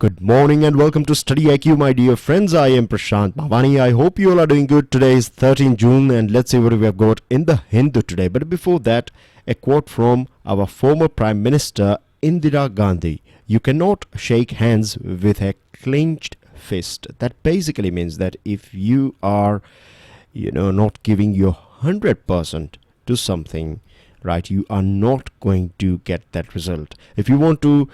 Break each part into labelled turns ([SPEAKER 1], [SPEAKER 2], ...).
[SPEAKER 1] Good morning and welcome to Study IQ, my dear friends. I am Prashant Bhavani. I hope you all are doing good. Today is 13 June and let's see what we have got in the Hindu today. But before that, a quote from our former Prime Minister Indira Gandhi. You cannot shake hands with a clenched fist. That basically means that if you are, not giving your 100% to something, right, you are not going to get that result. If you want to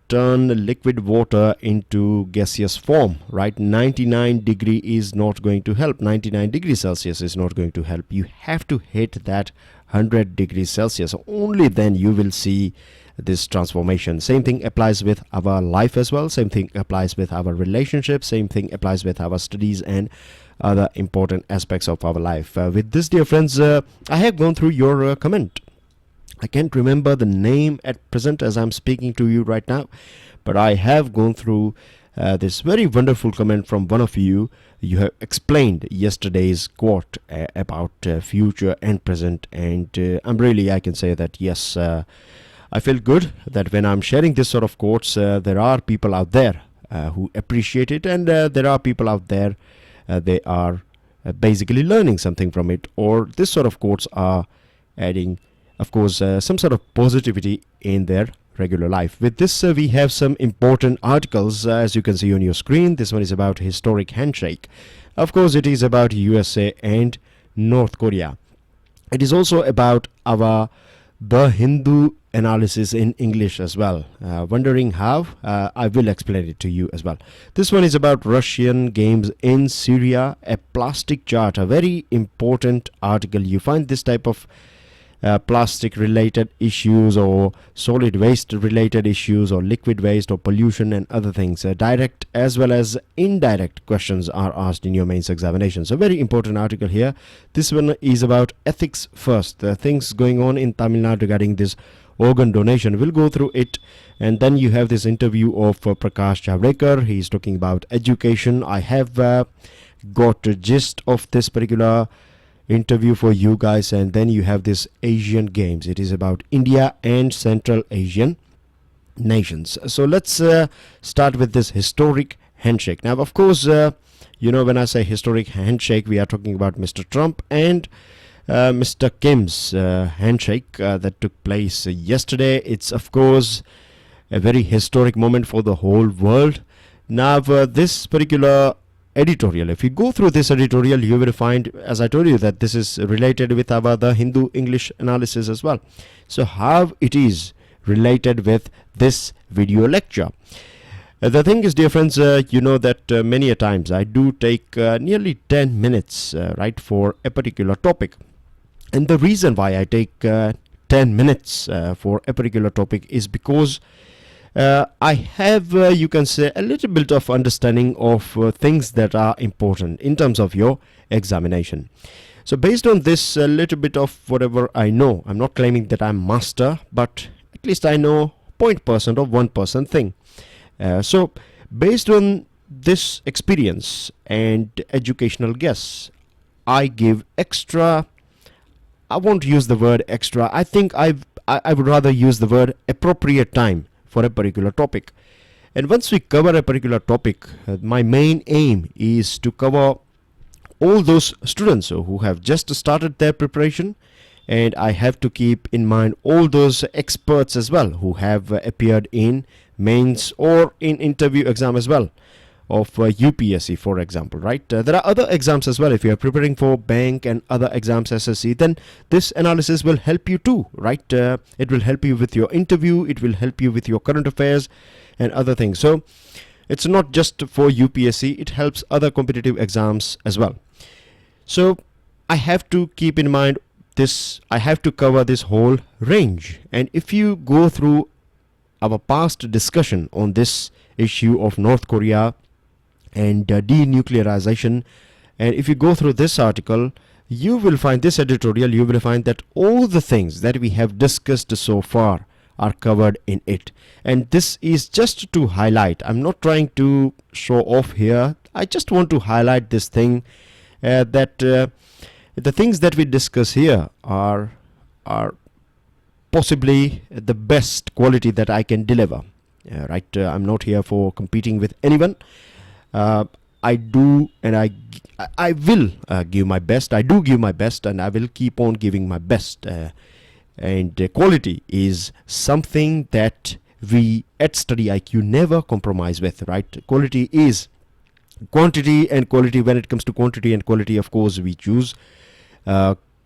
[SPEAKER 1] turn liquid water into gaseous form, right, 99 degree is not going to help. 99 degrees Celsius is not going to help. You have to hit that 100 degrees Celsius. Only then you will see this transformation. Same thing applies with our life as well. Same thing applies with our relationships. Same thing applies with our studies and other important aspects of our life. With this, dear friends, I have gone through your comment. I can't remember the name at present as I'm speaking to you right now, but I have gone through this very wonderful comment from one of you. You have explained yesterday's quote about future and present, and I can say that yes, I feel good that when I'm sharing this sort of quotes, there are people out there who appreciate it, and there are people out there they are basically learning something from it, or this sort of quotes are adding, of course, some sort of positivity in their regular life. With this, we have some important articles, as you can see on your screen. This one is about historic handshake. Of course, it is about USA and North Korea. It is also about the Hindu analysis in English as well. Wondering how? I will explain it to you as well. This one is about Russian games in Syria, a plastic chart, a very important article. You find this type of plastic related issues or solid waste related issues or liquid waste or pollution and other things. Direct as well as indirect questions are asked in your mains examination. So very important article here. This one is about ethics first. Things going on in Tamil Nadu regarding this organ donation. We'll go through it, and then you have this interview of Prakash Javadekar. He's talking about education. I have got a gist of this particular interview for you guys, and then you have this Asian Games. It is about India and Central Asian nations. So let's start with this historic handshake. Now, of course, when I say historic handshake, we are talking about Mr. Trump and Mr. Kim's handshake that took place yesterday. It's, of course, a very historic moment for the whole world. Now, this particular editorial, if you go through this editorial, you will find, as I told you, that this is related with the Hindu English analysis as well. So how it is related with this video lecture? The thing is, dear friends, you know that many a times I do take nearly 10 minutes right, for a particular topic. And the reason why I take 10 minutes for a particular topic is because I have, you can say, a little bit of understanding of things that are important in terms of your examination. So based on this little bit of whatever I know, I'm not claiming that I'm master, but at least I know 0.% or 1% thing. So based on this experience and educational guess, I give extra, I won't use the word extra, I think I would rather use the word appropriate time for a particular topic. And once we cover a particular topic, my main aim is to cover all those students who have just started their preparation, and I have to keep in mind all those experts as well who have appeared in mains or in interview exam as well of UPSC, for example, right? There are other exams as well. If you are preparing for bank and other exams, SSC, then this analysis will help you too, right? It will help you with your interview, it will help you with your current affairs and other things. So it's not just for UPSC, it helps other competitive exams as well. So I have to keep in mind this, I have to cover this whole range. And if you go through our past discussion on this issue of North Korea and denuclearization, and if you go through this article, you will find this editorial, you will find that all the things that we have discussed so far are covered in it. And this is just to highlight, I'm not trying to show off here, I just want to highlight this thing, that the things that we discuss here are possibly the best quality that I can deliver. right? I'm not here for competing with anyone. I do, and I will give my best. I do give my best, and I will keep on giving my best. And quality is something that we at Study IQ never compromise with, right? Quality is quantity and quality. When it comes to quantity and quality, of course, we choose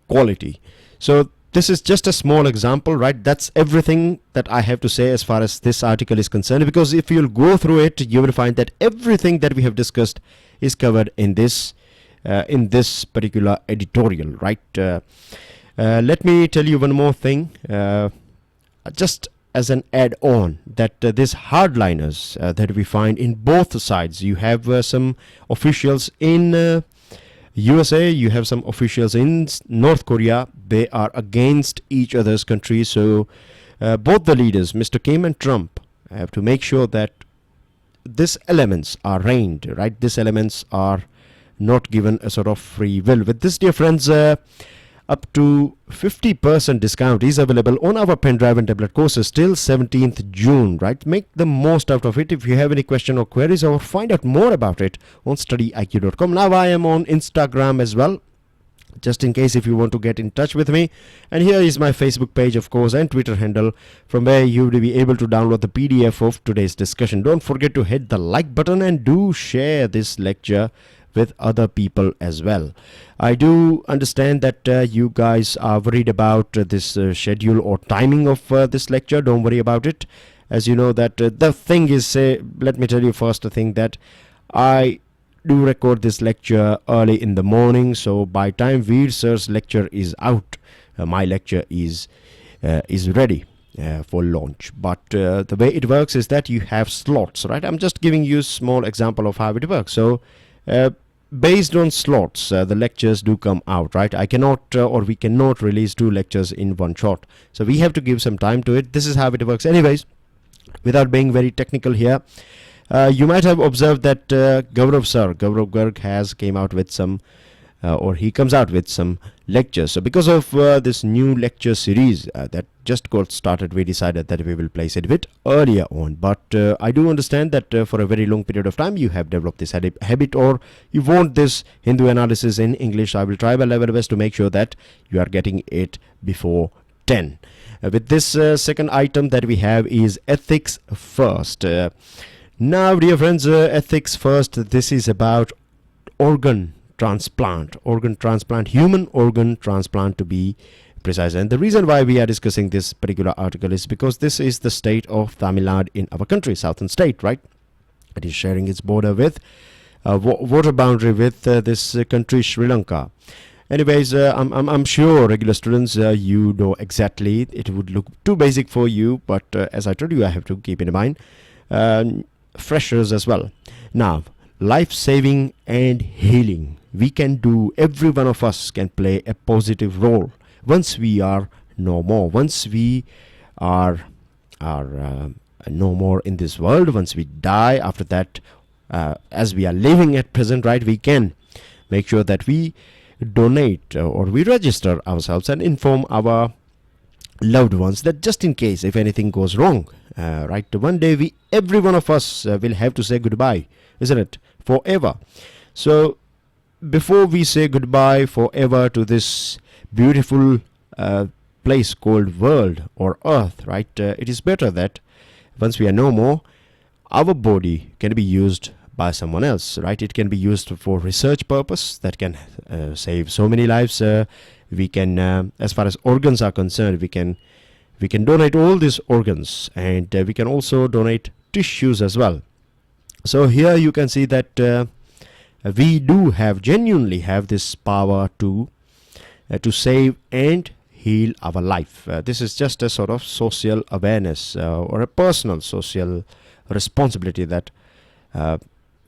[SPEAKER 1] quality. So this is just a small example, right? That's everything that I have to say as far as this article is concerned, because if you'll go through it, you will find that everything that we have discussed is covered in this particular editorial, right? Let me tell you one more thing, just as an add-on, that these hardliners that we find in both sides. You have some officials in USA, you have some officials in North Korea. They are against each other's countries. So both the leaders, Mr. Kim and Trump, have to make sure that these elements are reined, right? These elements are not given a sort of free will. With this, dear friends, up to 50% discount is available on our pen drive and tablet courses till 17th June, right? Make the most out of it. If you have any question or queries, or find out more about it on studyiq.com. Now I am on Instagram as well, just in case if you want to get in touch with me. And here is my Facebook page, of course, and Twitter handle, from where you will be able to download the PDF of today's discussion. Don't forget to hit the like button and do share this lecture with other people as well. I do understand that you guys are worried about this schedule or timing of this lecture. Don't worry about it. As you know that the thing is, let me tell you first the thing, that I do record this lecture early in the morning. So by time Veer sir's lecture is out, my lecture is ready for launch. But the way it works is that you have slots, right? I'm just giving you a small example of how it works. So based on slots, the lectures do come out, right? I cannot or we cannot release 2 lectures in one shot, so we have to give some time to it. This is how it works. Anyways, without being very technical here, you might have observed that Gaurav Garg has came out with some or he comes out with some lectures. So because of this new lecture series that just got started, we decided that we will place it a bit earlier on. But I do understand that for a very long period of time you have developed this habit, or you want this Hindu analysis in English. I will try my level best to make sure that you are getting it before 10. With this second item that we have is ethics first. Now, dear friends, ethics first, this is about organ transplant, human organ transplant to be precise. And the reason why we are discussing this particular article is because this is the state of Tamil Nadu in our country, southern state, right? It is sharing its border with water boundary with this country, Sri Lanka. Anyways, I'm sure regular students, you know exactly. It would look too basic for you, but as I told you, I have to keep in mind freshers as well. Now, life-saving and healing. We can do, every one of us can play a positive role once we are no more. Once we are no more in this world, once we die, after that, as we are living at present, right, we can make sure that we donate or we register ourselves and inform our loved ones that just in case if anything goes wrong, right, one day every one of us will have to say goodbye, isn't it, forever. So before we say goodbye forever to this beautiful place called world or earth, right, it is better that once we are no more, our body can be used by someone else, right? It can be used for research purpose that can save so many lives. We can, as far as organs are concerned, we can donate all these organs, and we can also donate tissues as well. So here you can see that we do genuinely have this power to save and heal our life. This is just a sort of social awareness or a personal social responsibility that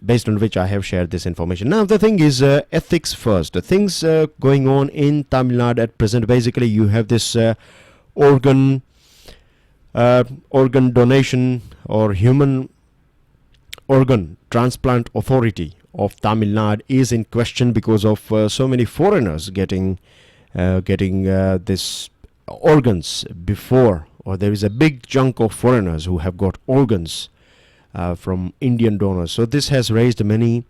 [SPEAKER 1] based on which I have shared this information. Now the thing is ethics first. The things going on in Tamil Nadu at present, basically you have this organ donation or human organ transplant authority of Tamil Nadu is in question because of so many foreigners getting this organs before or there is a big chunk of foreigners who have got organs from Indian donors. So this has raised many,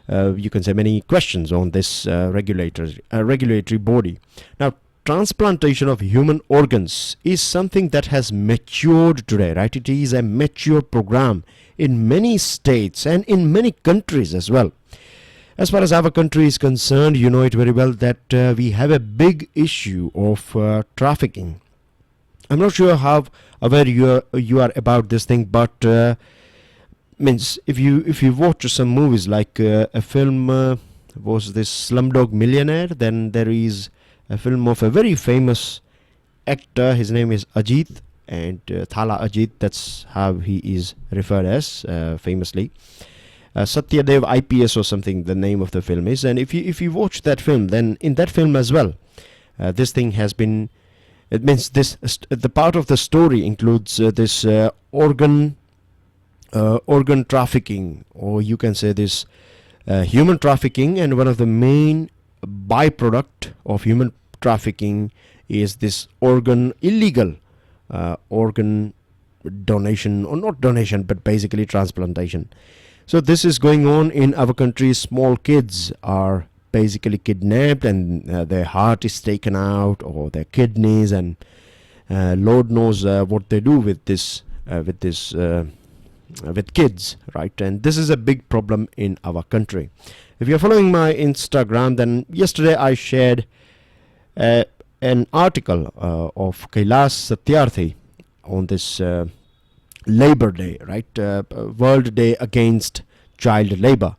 [SPEAKER 1] you can say, many questions on this regulatory body. Now, transplantation of human organs is something that has matured today, right? It is a mature program in many states and in many countries as well. As far as our country is concerned, you know it very well that we have a big issue of trafficking. I'm not sure how aware you are about this thing, but means if you watch some movies like a film was this Slumdog Millionaire, then there is a film of a very famous actor. His name is Ajit, and Thala Ajit, that's how he is referred as famously. Satyadev IPS or something the name of the film is. And if you watch that film, then in that film as well, this thing has been, it means this the part of the story includes this organ trafficking, or you can say this human trafficking. And one of the main byproduct of human trafficking is this illegal organ donation, or not donation, but basically transplantation. So this is going on in our country. Small kids are basically kidnapped, and their heart is taken out, or their kidneys, and Lord knows what they do with this with kids, right? And this is a big problem in our country. If you're following my Instagram, then yesterday I shared an article of Kailash Satyarthi on this Labor Day, right? World Day Against Child Labor.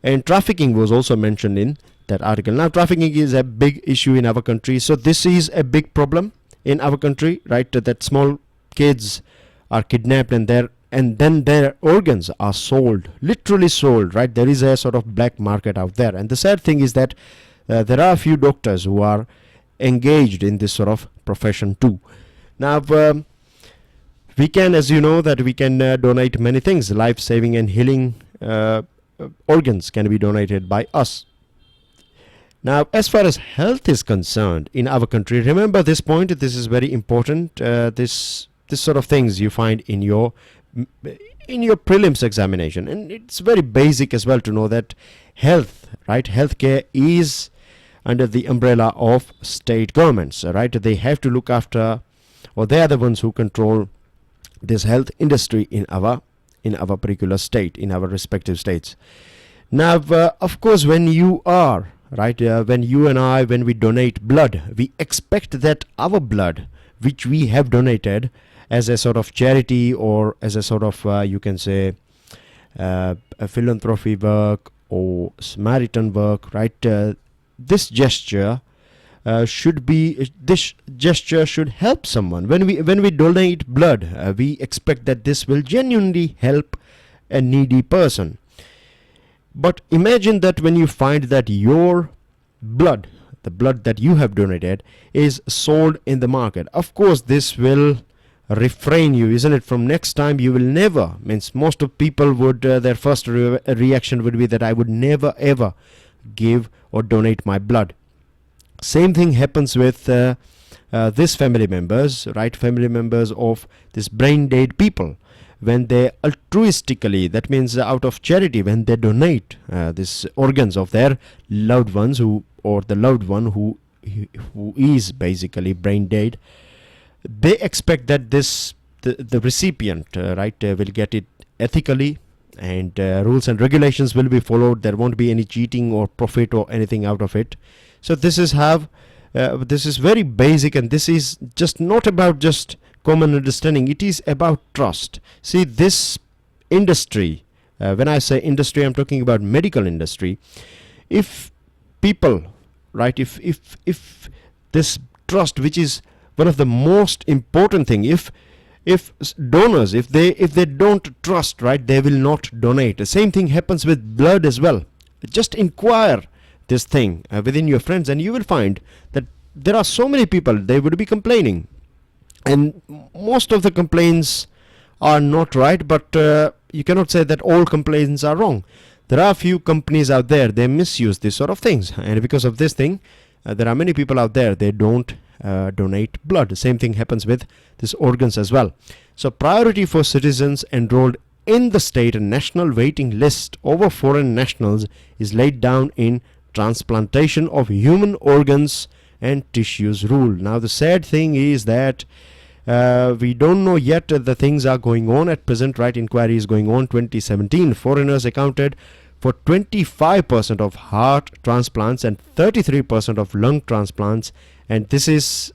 [SPEAKER 1] And trafficking was also mentioned in that article. Now, trafficking is a big issue in our country. So this is a big problem in our country, right? That small kids are kidnapped, and then their organs are sold, literally sold, right? There is a sort of black market out there. And the sad thing is that there are a few doctors who are engaged in this sort of profession too. Now, we can, as you know, that we can donate many things. Life-saving and healing organs can be donated by us. Now, as far as health is concerned in our country, remember this point. This is very important. This sort of things you find in your prelims examination, and it's very basic as well to know that health, right? Healthcare is under the umbrella of state governments, right? They have to look after, or they are the ones who control this health industry in our particular state, in our respective states. Now, of course, when you are right, when you and I, when we donate blood, we expect that our blood, which we have donated as a sort of charity, or as a sort of you can say a philanthropy work or Samaritan work, right? This gesture should help someone. When we donate blood, we expect that this will genuinely help a needy person. But imagine that when you find that your blood, the blood that you have donated, is sold in the market. Of course, this will refrain you, isn't it? From next time, you will never, means most of people would, their first reaction would be that I would never ever give or donate my blood. Same thing happens with this family members, right? Family members of this brain dead people. When they altruistically, that means out of charity, when they donate these organs of their loved ones, or the loved one who is basically brain dead, they expect that the recipient, right, will get it ethically, and rules and regulations will be followed. There won't be any cheating or profit or anything out of it. So this is how this is very basic, and this is just not about just common understanding. It is about trust. See, this industry, when I say industry, I'm talking about medical industry. If people, right, if this trust, which is one of the most important thing, if donors, if they don't trust, right, they will not donate. The same thing happens with blood as well. Just inquire this thing within your friends, and you will find that there are so many people, they would be complaining, and most of the complaints are not right, but you cannot say that all complaints are wrong. There are a few companies out there, they misuse this sort of things, and because of this thing, there are many people out there, they don't donate blood. Same thing happens with these organs as well. So priority for citizens enrolled in the state and national waiting list over foreign nationals is laid down in transplantation of human organs and tissues rule. Now the sad thing is that we don't know yet the things are going on at present, right? Inquiry is going on. 2017 foreigners accounted for 25% of heart transplants and 33% of lung transplants, and this is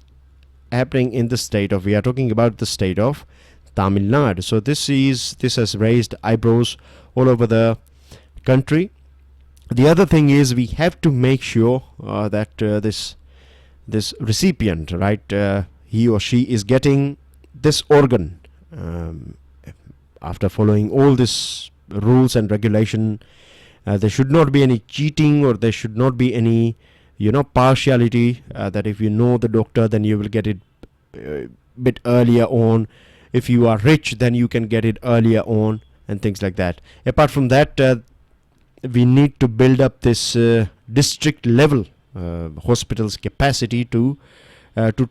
[SPEAKER 1] happening in the state of, we are talking about the state of Tamil Nadu. So this has raised eyebrows all over the country. The other thing is we have to make sure that this recipient, right, he or she is getting this organ after following all these rules and regulation. There should not be any cheating, or there should not be any partiality, that if you know the doctor, then you will get it a bit earlier on. If you are rich, then you can get it earlier on, and things like that. Apart from that, we need to build up this district level hospitals capacity to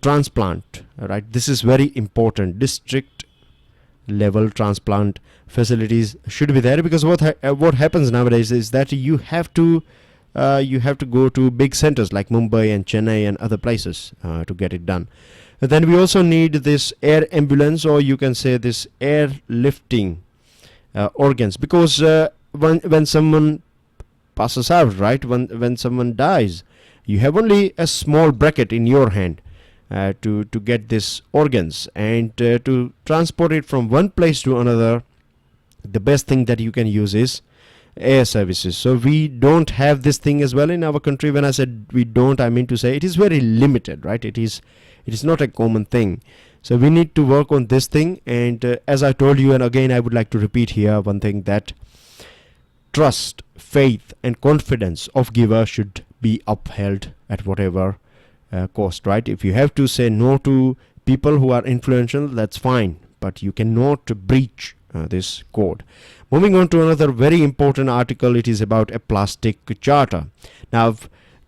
[SPEAKER 1] transplant, right? This is very important. District level transplant facilities should be there, because what happens nowadays is that you have to go to big centers like Mumbai and Chennai and other places to get it done. And then we also need this air ambulance, or you can say this air lifting organs, because when someone passes out, right, when someone dies, you have only a small bracket in your hand to get these organs, and to transport it from one place to another. The best thing that you can use is air services. So we don't have this thing as well in our country. When I said we don't, I mean to say it is very limited, right? It is not a common thing. So we need to work on this thing. And as I told you, and again I would like to repeat here one thing, that trust, faith and confidence of giver should be upheld at whatever cost, right? If you have to say no to people who are influential, that's fine, but you cannot breach this code. Moving on to another very important article, it is about a plastic charter. Now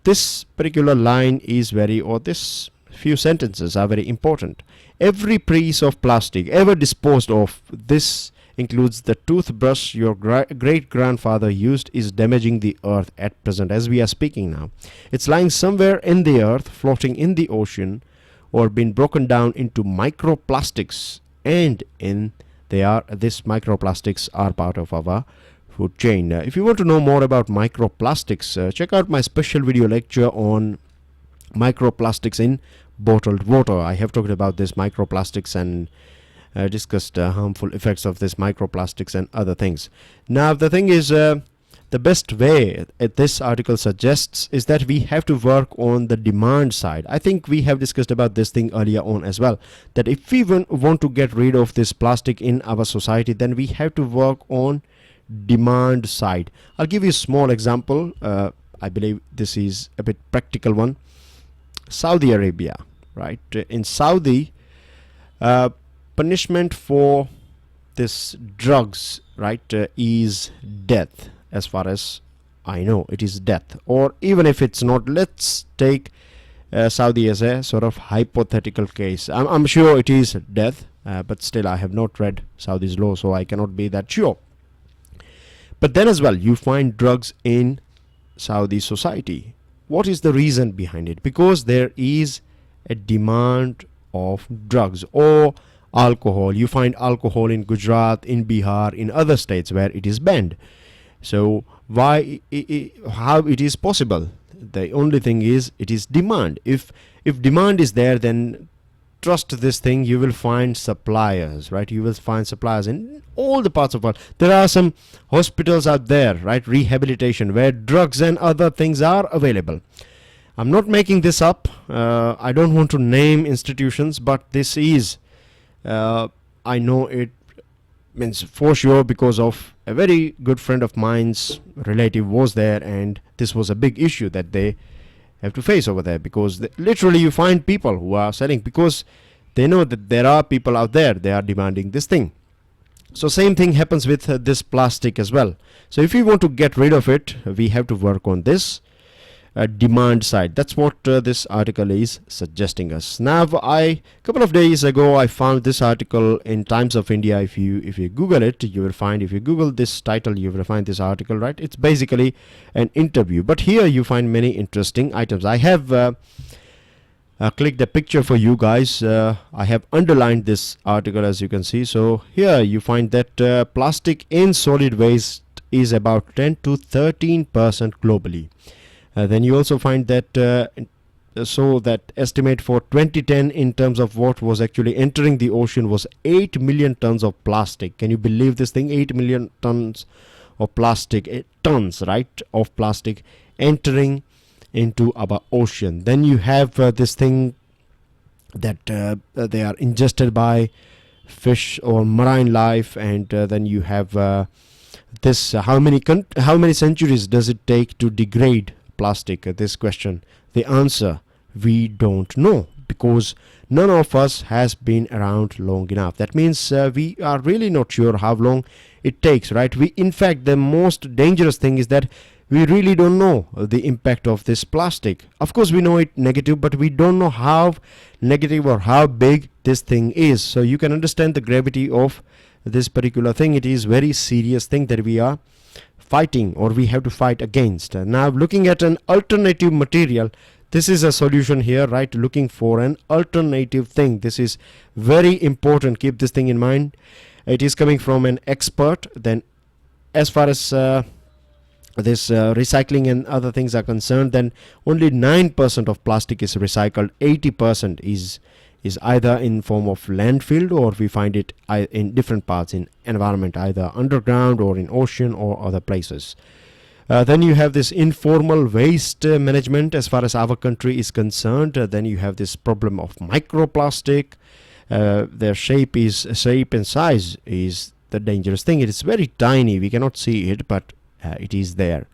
[SPEAKER 1] this particular line is this few sentences are very important. Every piece of plastic ever disposed of, this includes the toothbrush your great grandfather used, is damaging the earth at present as we are speaking now. It's lying somewhere in the earth, floating in the ocean, or been broken down into microplastics, and these microplastics are part of our food chain. If you want to know more about microplastics, check out my special video lecture on microplastics in bottled water. I have talked about this microplastics and discussed harmful effects of this microplastics and other things. Now the thing is, the best way this article suggests is that we have to work on the demand side. I think we have discussed about this thing earlier on as well, that if we want to get rid of this plastic in our society, then we have to work on demand side. I'll give you a small example. I believe this is a bit practical one. Saudi Arabia, right? In Saudi, punishment for this drugs, right, is death. As far as I know, it is death. Or even if it's not, let's take Saudi as a sort of hypothetical case. I'm sure it is death, but still I have not read Saudi's law, so I cannot be that sure. But then as well, you find drugs in Saudi society. What is the reason behind it? Because there is a demand of drugs or alcohol. You find alcohol in Gujarat, in Bihar, in other states where it is banned. So how it is possible? The only thing is, it is demand. If demand is there, then trust this thing, you will find suppliers, right? You will find suppliers in all the parts of the world. There are some hospitals out there, right, rehabilitation, where drugs and other things are available. I'm not making this up. I don't want to name institutions, but this is I know it means for sure, because of a very good friend of mine's relative was there, and this was a big issue that they have to face over there, because literally you find people who are selling because they know that there are people out there, they are demanding this thing. So same thing happens with this plastic as well. So if we want to get rid of it, we have to work on this. demand side. That's what this article is suggesting us. Now, I couple of days ago I found this article in Times of India. If you Google it, you will find, if you Google this title, you will find this article, right? It's basically an interview, but here you find many interesting items. I have clicked a picture for you guys. I have underlined this article, as you can see. So here you find that plastic in solid waste is about 10 to 13% globally. Then you also find that so that estimate for 2010 in terms of what was actually entering the ocean was 8 million tons of plastic. Can you believe this thing? 8 million tons of plastic, tons, right, of plastic entering into our ocean. Then you have this thing that they are ingested by fish or marine life, and then you have this how many centuries does it take to degrade plastic? This question, the answer, we don't know, because none of us has been around long enough. That means we are really not sure how long it takes, right? We, in fact, the most dangerous thing is that we really don't know the impact of this plastic. Of course we know it negative, but we don't know how negative or how big this thing is. So you can understand the gravity of this particular thing. It is very serious thing that we are fighting, or we have to fight against. Now, looking at an alternative material, this is a solution here, right? Looking for an alternative thing. This is very important. Keep this thing in mind. It is coming from an expert. Then as far as this recycling and other things are concerned, then only 9% of plastic is recycled. 80% is either in form of landfill, or we find it in different parts in environment, either underground or in ocean or other places. Then you have this informal waste management as far as our country is concerned. Then you have this problem of microplastic. Their shape and size is the dangerous thing. It is very tiny. We cannot see it, but it is there.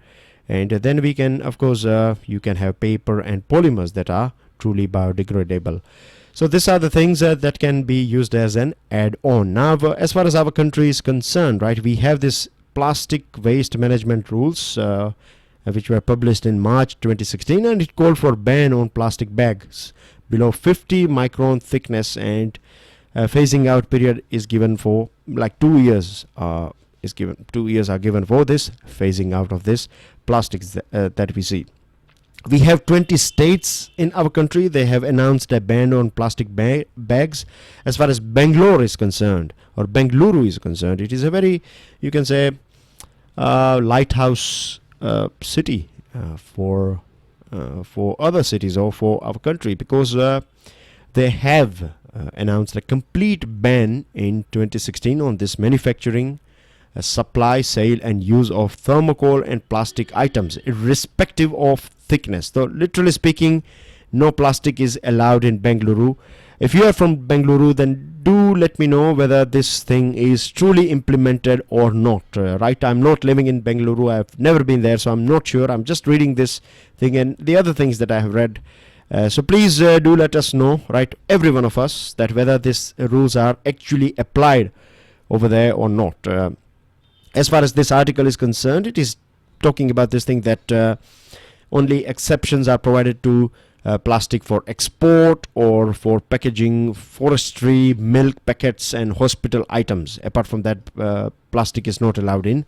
[SPEAKER 1] And then we can, of course, you can have paper and polymers that are truly biodegradable. So these are the things that can be used as an add-on. Now, as far as our country is concerned, right, we have this plastic waste management rules which were published in March 2016, and it called for ban on plastic bags below 50 micron thickness, and phasing out period is given for like 2 years. 2 years are given for this phasing out of this plastics that we see. We have 20 states in our country. They have announced a ban on plastic bags. As far as Bangalore is concerned, or Bengaluru is concerned, it is a very, you can say, lighthouse city for other cities or for our country, because they have announced a complete ban in 2016 on this manufacturing, supply, sale and use of thermocol and plastic items irrespective of thickness. So literally speaking, no plastic is allowed in Bengaluru. If you are from Bengaluru, then do let me know whether this thing is truly implemented or not. Right, I'm not living in Bengaluru. I've never been there, so I'm not sure. I'm just reading this thing and the other things that I have read. So please do let us know, right, every one of us, that whether these rules are actually applied over there or not. As far as this article is concerned, it is talking about this thing that only exceptions are provided to plastic for export or for packaging, forestry, milk packets and hospital items. Apart from that, plastic is not allowed in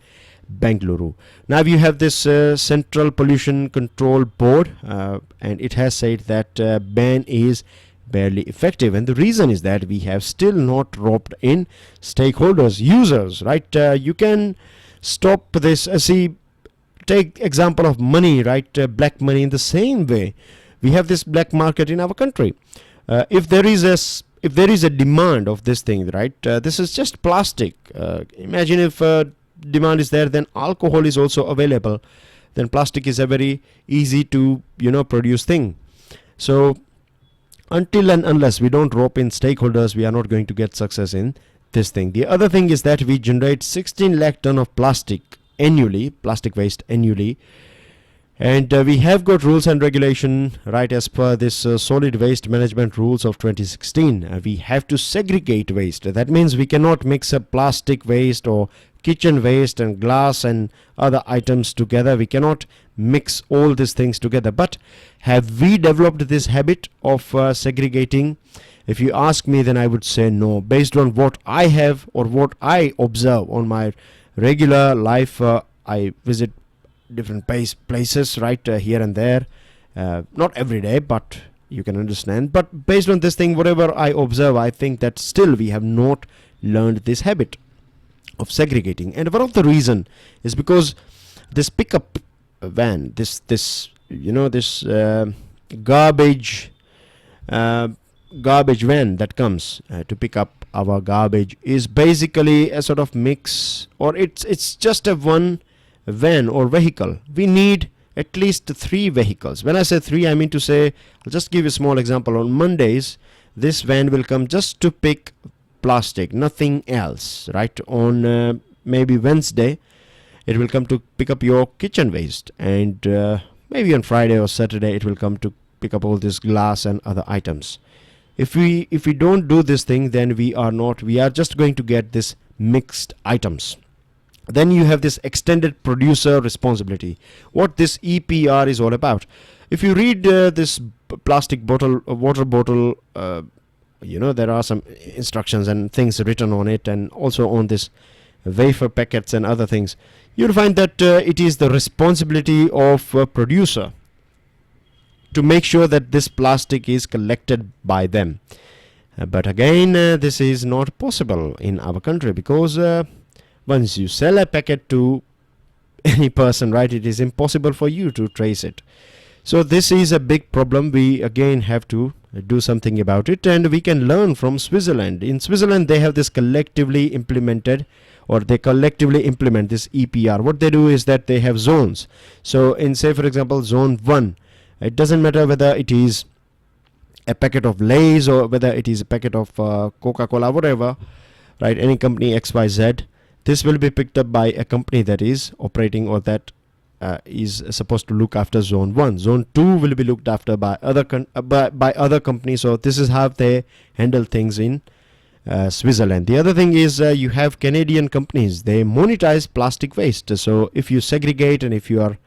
[SPEAKER 1] Bengaluru. Now you have this Central Pollution Control Board, and it has said that ban is barely effective, and the reason is that we have still not roped in stakeholders, users, right? You can stop this. See, take example of money, right? Black money. In the same way, we have this black market in our country. If there is a demand of this thing, right? This is just plastic. Imagine if demand is there, then alcohol is also available. Then plastic is a very easy to produce thing. So until and unless we don't rope in stakeholders, we are not going to get success in this thing. The other thing is that we generate 16 lakh ton of plastic annually, plastic waste annually, and we have got rules and regulation, right, as per this solid waste management rules of 2016. We have to segregate waste. That means we cannot mix up plastic waste or kitchen waste and glass and other items together. We cannot mix all these things together. But have we developed this habit of segregating? If you ask me, then I would say no. Based on what I have or what I observe on my regular life, I visit different places, right, here and there. Not every day, but you can understand. But based on this thing, whatever I observe, I think that still we have not learned this habit of segregating. And one of the reason is because this pickup van, this garbage garbage van that comes to pick up our garbage is basically a sort of mix, or it's just a one van or vehicle. We need at least 3 vehicles. When I say 3, I mean to say, I'll just give you a small example. On Mondays, this van will come just to pick plastic, nothing else, right? On maybe Wednesday, it will come to pick up your kitchen waste, and maybe on Friday or Saturday, it will come to pick up all this glass and other items. If we don't do this thing, then we are just going to get this mixed items. Then you have this extended producer responsibility. What this EPR is all about. If you read this plastic bottle, water bottle, there are some instructions and things written on it, and also on this wafer packets and other things. You'll find that it is the responsibility of a producer to make sure that this plastic is collected by them. But again, this is not possible in our country, because once you sell a packet to any person, right, it is impossible for you to trace it. So this is a big problem. We again have to do something about it, and we can learn from Switzerland. In Switzerland, they have this collectively implemented, or they collectively implement this EPR. What they do is that they have zones. So in, say for example, zone 1, it doesn't matter whether it is a packet of Lay's or whether it is a packet of Coca-Cola, whatever, right, any company XYZ, this will be picked up by a company that is operating, or that is supposed to look after zone 1. Zone 2 will be looked after by other companies. So this is how they handle things in Switzerland. The other thing is you have Canadian companies. They monetize plastic waste. So if you segregate and if you are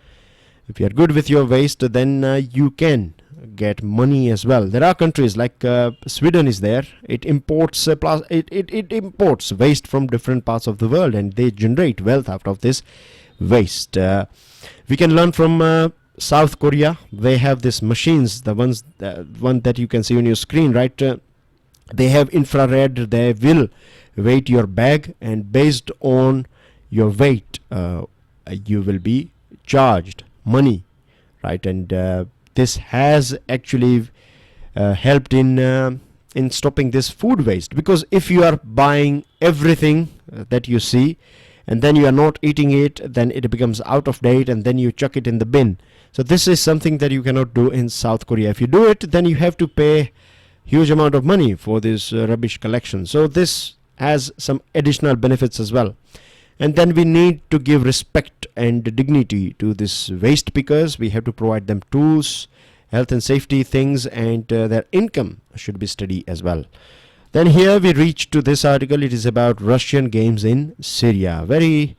[SPEAKER 1] good with your waste, then you can get money as well. There are countries like Sweden is there. It imports it imports waste from different parts of the world, and they generate wealth out of this waste. We can learn from South Korea. They have these machines, the one that you can see on your screen, right? They have infrared. They will weight your bag, and based on your weight, you will be charged money, right? And this has actually helped in stopping this food waste, because if you are buying everything that you see and then you are not eating it, then it becomes out of date and then you chuck it in the bin. So this is something that you cannot do in South Korea. If you do it, then you have to pay huge amount of money for this rubbish collection. So this has some additional benefits as well. And then we need to give respect and dignity to this waste pickers. We have to provide them tools, health and safety things, and their income should be steady as well. Then here we reach to this article. It is about Russian games in Syria. Very,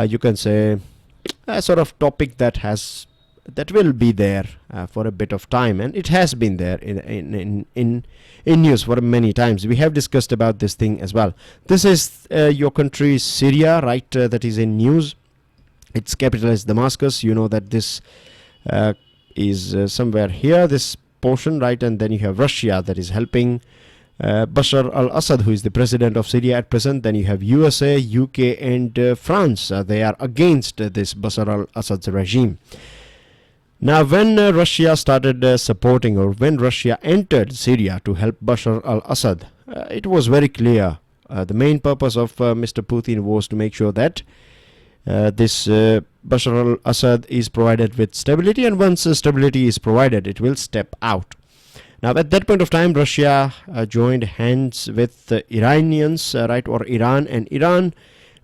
[SPEAKER 1] you can say, a sort of topic that will be there for a bit of time, and it has been there in news for many times. We have discussed about this thing as well. This is your country Syria, right? That is in news. Its capital is Damascus. You know that this is somewhere here, this portion, right? And then you have Russia that is helping Bashar al-Assad, who is the president of Syria at present. Then you have USA, UK, and France. They are against this Bashar al-Assad's regime. Now, when Russia started supporting, or when Russia entered Syria to help Bashar al-Assad, it was very clear. The main purpose of Mr. Putin was to make sure that this Bashar al-Assad is provided with stability, and once stability is provided, it will step out. Now, at that point of time, Russia joined hands with the Iranians, right, or Iran, and Iran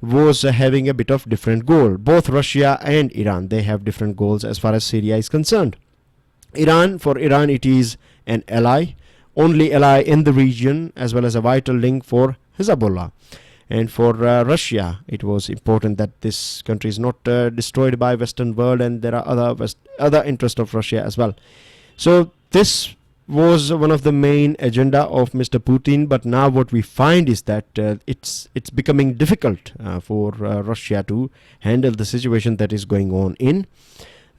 [SPEAKER 1] was having a bit of different goal. Both Russia and Iran, they have different goals as far as Syria is concerned. For Iran, it is an ally, only ally in the region, as well as a vital link for Hezbollah. And for Russia, it was important that this country is not destroyed by Western world, and there are other interests of Russia as well. So this was one of the main agenda of Mr. Putin. But now what we find is that it's becoming difficult for Russia to handle the situation that is going on in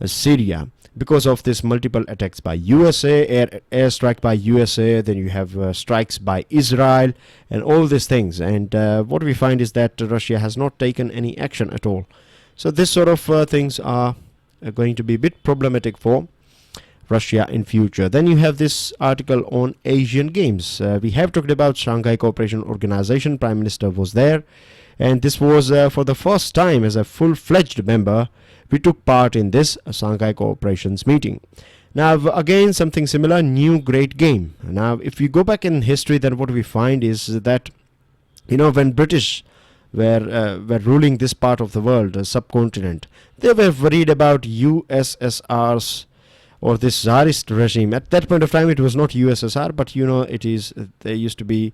[SPEAKER 1] Syria, because of this multiple attacks by USA, airstrike by USA, then you have strikes by Israel, and all these things. And what we find is that Russia has not taken any action at all. So this sort of things are going to be a bit problematic for Russia in future. Then you have this article on Asian Games. We have talked about Shanghai Cooperation Organization. Prime Minister was there, and this was for the first time as a full-fledged member. We took part in this Shanghai Cooperation's meeting. Now again, something similar, new great game. Now if we go back in history, then what we find is that, when British were ruling this part of the world, subcontinent, they were worried about USSR's or this Tsarist regime. At that point of time, it was not USSR, but it is. They used to be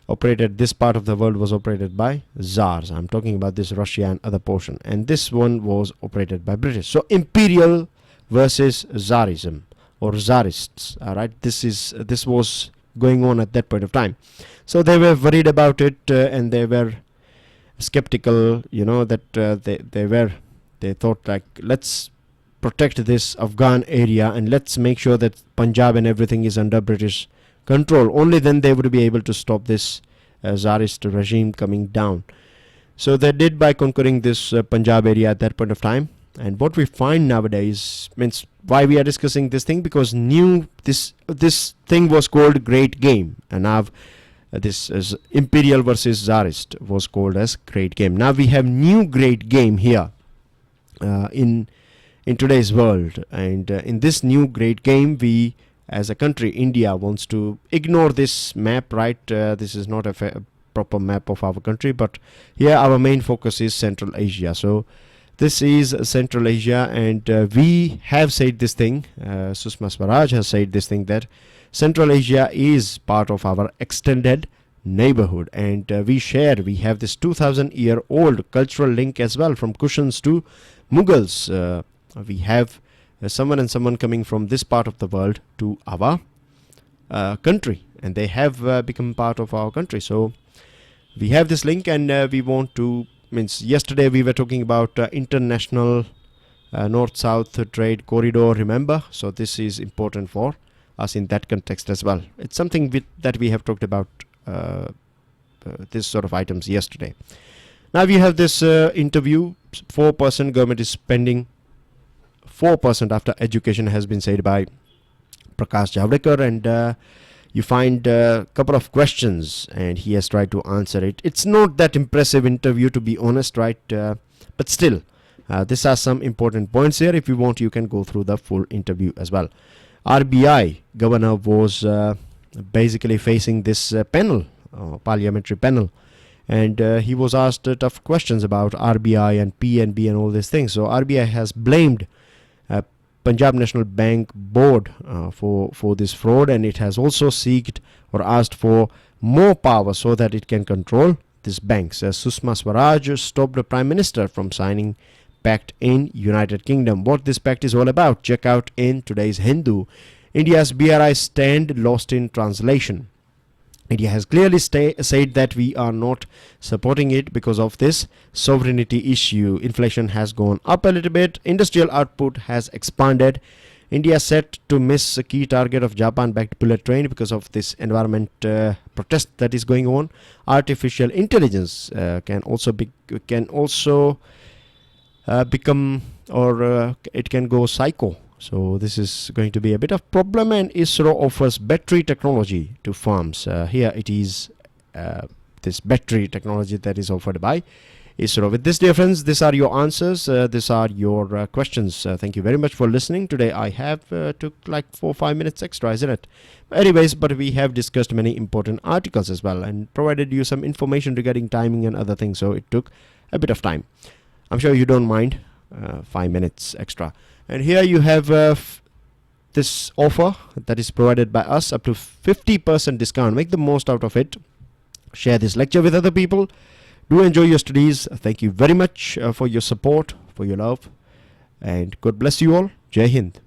[SPEAKER 1] operated. This part of the world was operated by Tsars. I'm talking about this Russia and other portion, and this one was operated by British. So imperial versus Tsarism or Tsarists. All right, this was going on at that point of time. So they were worried about it, and they were skeptical. That they thought like, let's protect this Afghan area and let's make sure that Punjab and everything is under British control. Only then they would be able to stop this Tsarist regime coming down. So they did by conquering this Punjab area at that point of time. And what we find nowadays, means why we are discussing this thing, because this thing was called Great Game, and now this is Imperial versus Tsarist was called as Great Game. Now we have new Great Game here in today's world, and in this new Great Game, we as a country, India, wants to ignore this map, right? This is not a proper map of our country, but here our main focus is Central Asia. So this is Central Asia, and we have said this thing, Sushma Swaraj has said this thing, that Central Asia is part of our extended neighborhood, and we have this 2000-year-old cultural link as well, from Kushans to Mughals. We have someone coming from this part of the world to our country, and they have become part of our country. So we have this link, and we want to, yesterday we were talking about international north-south trade corridor, remember? So this is important for us in that context as well. It's something that we have talked about this sort of items yesterday. Now we have this interview, 4% government is spending 4% after education, has been said by Prakash Javadekar, and you find a couple of questions and he has tried to answer it. It's not that impressive interview, to be honest, right? But still, these are some important points here. If you want, you can go through the full interview as well. RBI governor was basically facing this panel, parliamentary panel, and he was asked tough questions about RBI and PNB and all these things. So RBI has blamed Punjab National Bank board for this fraud, and it has also sought or asked for more power so that it can control these banks. Sushma Swaraj stopped the Prime Minister from signing pact in United Kingdom. What this pact is all about, check out in today's Hindu. India's BRI stand lost in translation. India has clearly said that we are not supporting it because of this sovereignty issue. Inflation has gone up a little bit. Industrial output has expanded. India set to miss a key target of Japan-backed bullet train because of this environment protest that is going on. Artificial intelligence can also become, or it can go psycho. So this is going to be a bit of problem, and ISRO offers battery technology to farms. Here it is this battery technology that is offered by ISRO. With this, dear friends, these are your answers. These are your questions. Thank you very much for listening. Today I have took like 4 or 5 minutes extra, isn't it? Anyways, but we have discussed many important articles as well and provided you some information regarding timing and other things. So it took a bit of time. I'm sure you don't mind 5 minutes extra. And here you have this offer that is provided by us, up to 50% discount. Make the most out of it. Share this lecture with other people. Do enjoy your studies. Thank you very much for your support, for your love, and God bless you all. Jai Hind.